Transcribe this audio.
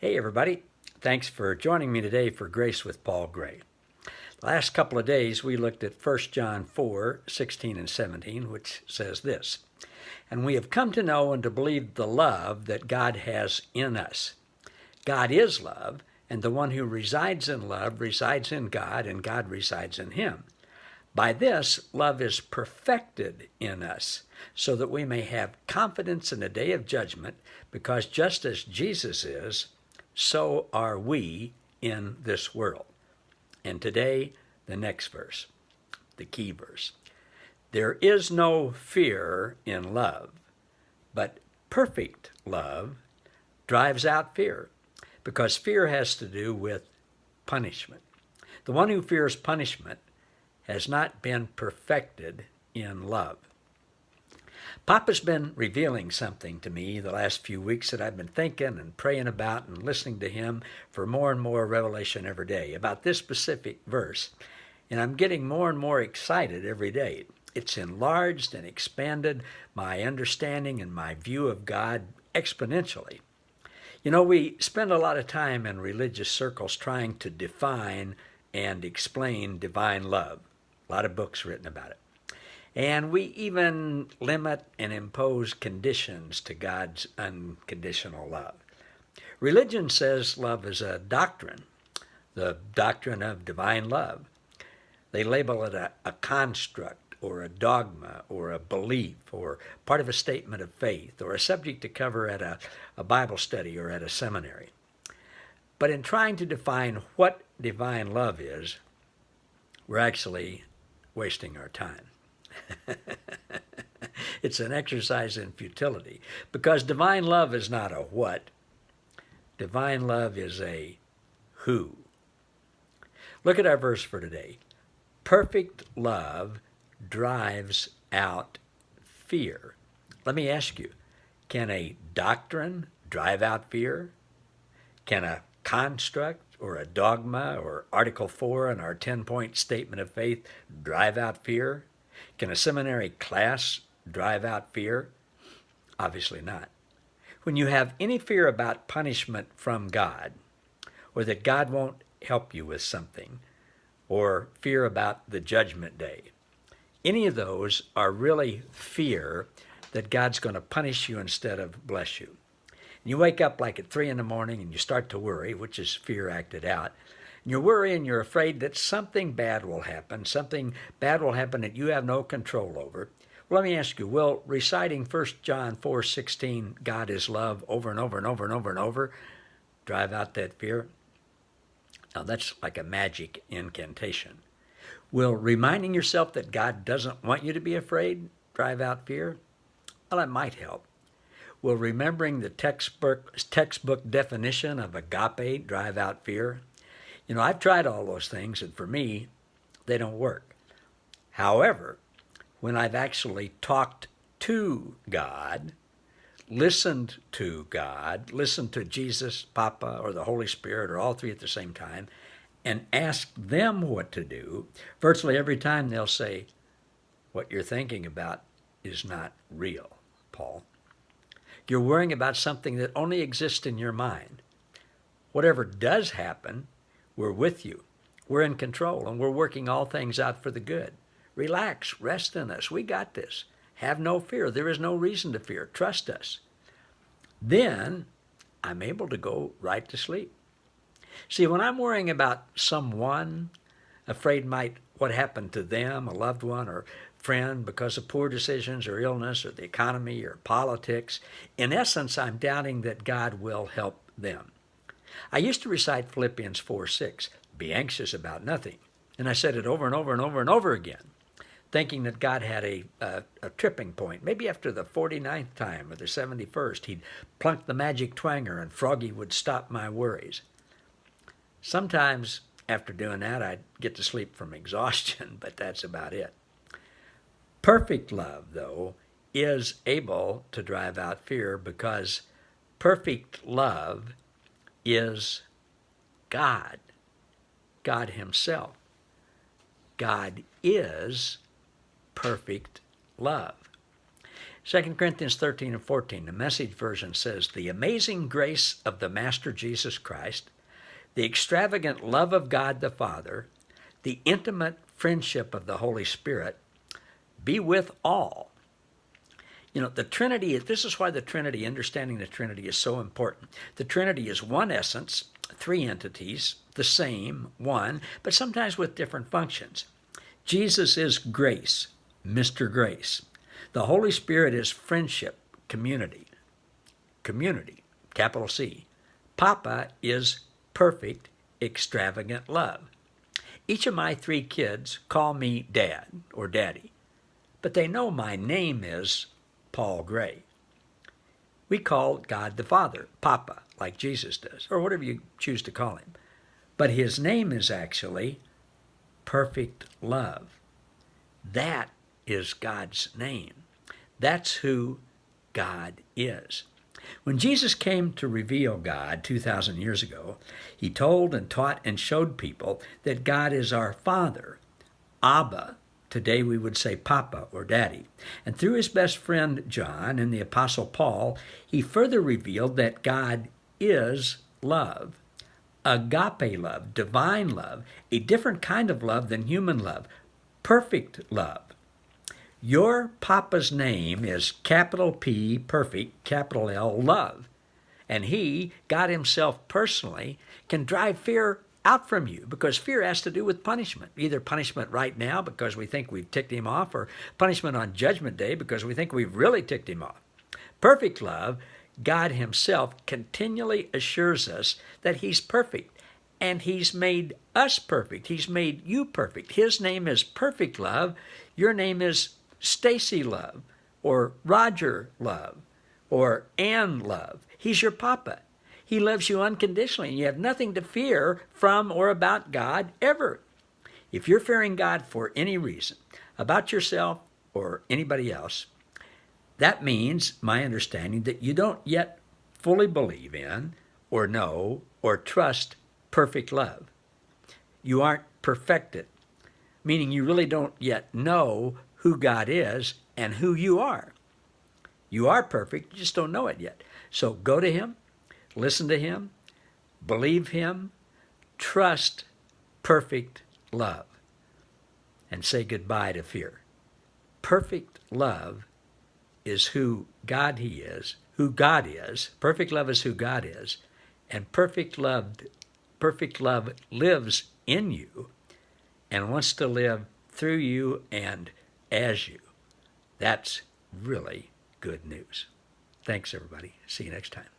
Hey everybody, thanks for joining me today for Grace with Paul Gray. The last couple of days we looked at 1 John 4:16 and 17, which says this, "And we have come to know and to believe the love that God has in us. God is love, and the one who resides in love resides in God, and God resides in him. By this, love is perfected in us, so that we may have confidence in the day of judgment, because just as Jesus is, so are we in this world." And today, the next verse, the key verse. "There is no fear in love, but perfect love drives out fear, because fear has to do with punishment. The one who fears punishment has not been perfected in love." Papa's been revealing something to me the last few weeks that I've been thinking and praying about and listening to him for more and more revelation every day about this specific verse. And I'm getting more and more excited every day. It's enlarged and expanded my understanding and my view of God exponentially. You know, we spend a lot of time in religious circles trying to define and explain divine love. A lot of books written about it. And we even limit and impose conditions to God's unconditional love. Religion says love is a doctrine, the doctrine of divine love. They label it a construct or a dogma or a belief or part of a statement of faith or a subject to cover at a Bible study or at a seminary. But in trying to define what divine love is, we're actually wasting our time. It's an exercise in futility, because divine love is not a what. Divine love is a who. Look at our verse for today. Perfect love drives out fear. Let me ask you, can a doctrine drive out fear? Can a construct or a dogma or Article 4 in our 10-point statement of faith drive out fear? Can a seminary class drive out fear? Obviously not. When you have any fear about punishment from God, or that God won't help you with something, or fear about the judgment day, any of those are really fear that God's going to punish you instead of bless you. And you wake up like at 3 in the morning and you start to worry, which is fear acted out. And you're worrying, you're afraid that something bad will happen that you have no control over. Well, let me ask you, will reciting 1 John 4:16, God is love, over and over and over and over and over, drive out that fear? Now, that's like a magic incantation. Will reminding yourself that God doesn't want you to be afraid drive out fear? Well, it might help. Will remembering the textbook definition of agape drive out fear? You know, I've tried all those things, and for me, they don't work. However, when I've actually talked to God, listened to God, listened to Jesus, Papa, or the Holy Spirit, or all three at the same time, and asked them what to do, virtually every time they'll say, "What you're thinking about is not real, Paul. You're worrying about something that only exists in your mind. Whatever does happen, we're with you. We're in control, and we're working all things out for the good. Relax, rest in us. We got this. Have no fear. There is no reason to fear. Trust us." Then I'm able to go right to sleep. See, when I'm worrying about someone, afraid what happened to them, a loved one or friend, because of poor decisions or illness or the economy or politics, in essence, I'm doubting that God will help them. I used to recite Philippians 4:6, "Be anxious about nothing." And I said it over and over and over and over again, thinking that God had a tripping point. Maybe after the 49th time or the 71st, he'd plunk the magic twanger and Froggy would stop my worries. Sometimes after doing that, I'd get to sleep from exhaustion, but that's about it. Perfect love, though, is able to drive out fear, because perfect love is God, God himself. God is perfect love. 2 Corinthians 13 and 14, the Message version says, "The amazing grace of the Master Jesus Christ, the extravagant love of God the Father, the intimate friendship of the Holy Spirit be with all." You know, the Trinity, this is why the Trinity, understanding the Trinity is so important. The Trinity is one essence, three entities, the same, one, but sometimes with different functions. Jesus is grace, Mr. Grace. The Holy Spirit is friendship, community, capital C. Papa is perfect, extravagant love. Each of my three kids call me Dad or Daddy, but they know my name is Paul Gray. We call God the Father Papa, like Jesus does, or whatever you choose to call him. But his name is actually perfect love. That is God's name. That's who God is. When Jesus came to reveal God 2,000 years ago, he told and taught and showed people that God is our Father, Abba. Today we would say Papa or Daddy. And through his best friend John and the Apostle Paul, he further revealed that God is love. Agape love, divine love, a different kind of love than human love, perfect love. Your Papa's name is capital P, perfect, capital L, love. And he, God himself personally, can drive fear out from you, because fear has to do with punishment. Either punishment right now because we think we've ticked him off, or punishment on Judgment Day because we think we've really ticked him off. Perfect love, God himself continually assures us that he's perfect, and he's made us perfect. He's made you perfect. His name is perfect love. Your name is Stacy Love, or Roger Love, or Ann Love. He's your Papa. He loves you unconditionally, and you have nothing to fear from or about God ever. If you're fearing God for any reason, about yourself or anybody else, that means, my understanding, that you don't yet fully believe in or know or trust perfect love. You aren't perfected, meaning you really don't yet know who God is and who you are. You are perfect, you just don't know it yet. So go to him, listen to him, believe him, trust perfect love, and say goodbye to fear. Perfect love is who God is. Perfect love is who God is, and perfect love lives in you and wants to live through you and as you. That's really good news. Thanks, everybody. See you next time.